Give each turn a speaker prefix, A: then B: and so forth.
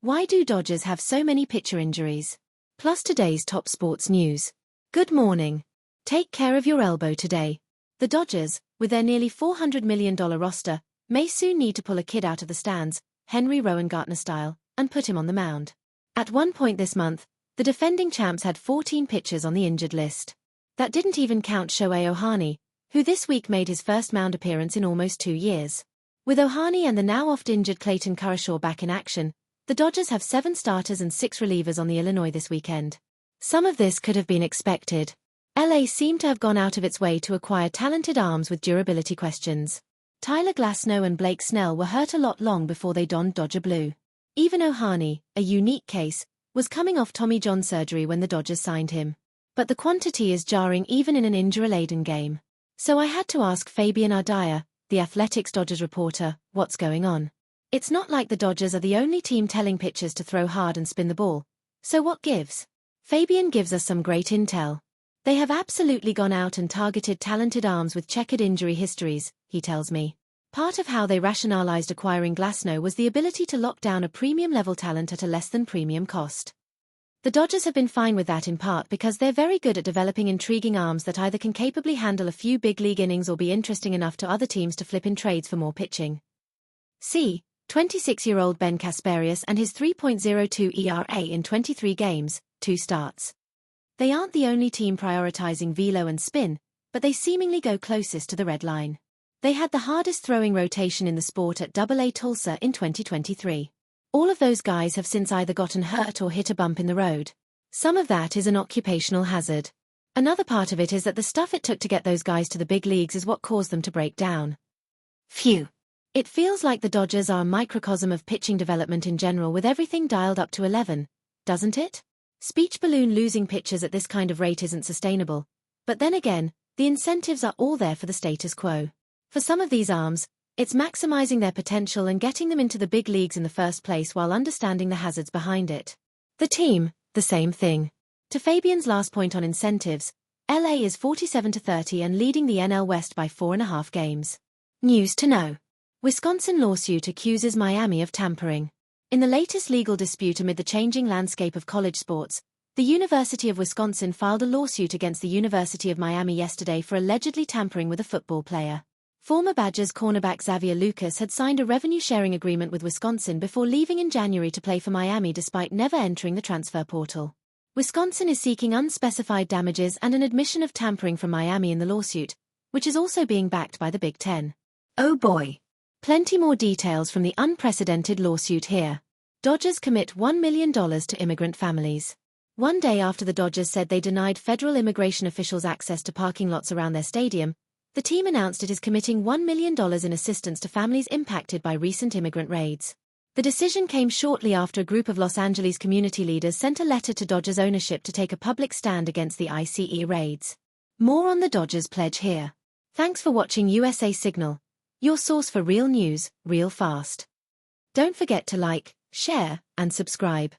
A: Why do Dodgers have so many pitcher injuries? Plus today's top sports news. Good morning. Take care of your elbow today. The Dodgers, with their nearly $400 million roster, may soon need to pull a kid out of the stands, Henry Rowan Gardner style, and put him on the mound. At one point this month, the defending champs had 14 pitchers on the injured list. That didn't even count Shohei Ohtani, who this week made his first mound appearance in almost 2 years. With Ohtani and the now oft-injured Clayton Kershaw back in action, the Dodgers have 7 starters and 6 relievers on the Illinois this weekend. Some of this could have been expected. LA seemed to have gone out of its way to acquire talented arms with durability questions. Tyler Glasnow and Blake Snell were hurt a lot long before they donned Dodger blue. Even Ohtani, a unique case, was coming off Tommy John surgery when the Dodgers signed him. But the quantity is jarring even in an injury-laden game. So I had to ask Fabian Ardaya, the Athletics Dodgers reporter, what's going on. It's not like the Dodgers are the only team telling pitchers to throw hard and spin the ball. So what gives? Fabian gives us some great intel. They have absolutely gone out and targeted talented arms with checkered injury histories, he tells me. Part of how they rationalized acquiring Glasnow was the ability to lock down a premium-level talent at a less-than-premium cost. The Dodgers have been fine with that in part because they're very good at developing intriguing arms that either can capably handle a few big-league innings or be interesting enough to other teams to flip in trades for more pitching. See 26-year-old Ben Kasperius and his 3.02 ERA in 23 games, 2 starts. They aren't the only team prioritizing velo and spin, but they seemingly go closest to the red line. They had the hardest throwing rotation in the sport at AA Tulsa in 2023. All of those guys have since either gotten hurt or hit a bump in the road. Some of that is an occupational hazard. Another part of it is that the stuff it took to get those guys to the big leagues is what caused them to break down. Phew. It feels like the Dodgers are a microcosm of pitching development in general with everything dialed up to 11, doesn't it? Speech balloon losing pitchers at this kind of rate isn't sustainable. But then again, the incentives are all there for the status quo. For some of these arms, it's maximizing their potential and getting them into the big leagues in the first place while understanding the hazards behind it. The team, the same thing. To Fabian's last point on incentives, LA is 47-30 and leading the NL West by 4.5 games. News to know. Wisconsin lawsuit accuses Miami of tampering. In the latest legal dispute amid the changing landscape of college sports, the University of Wisconsin filed a lawsuit against the University of Miami yesterday for allegedly tampering with a football player. Former Badgers cornerback Xavier Lucas had signed a revenue-sharing agreement with Wisconsin before leaving in January to play for Miami despite never entering the transfer portal. Wisconsin is seeking unspecified damages and an admission of tampering from Miami in the lawsuit, which is also being backed by the Big Ten. Oh boy! Plenty more details from the unprecedented lawsuit here. Dodgers commit $1 million to immigrant families. One day after the Dodgers said they denied federal immigration officials access to parking lots around their stadium, the team announced it is committing $1 million in assistance to families impacted by recent immigrant raids. The decision came shortly after a group of Los Angeles community leaders sent a letter to Dodgers ownership to take a public stand against the ICE raids. More on the Dodgers pledge here. Thanks for watching USA Signal, your source for real news, real fast. Don't forget to like, share, and subscribe.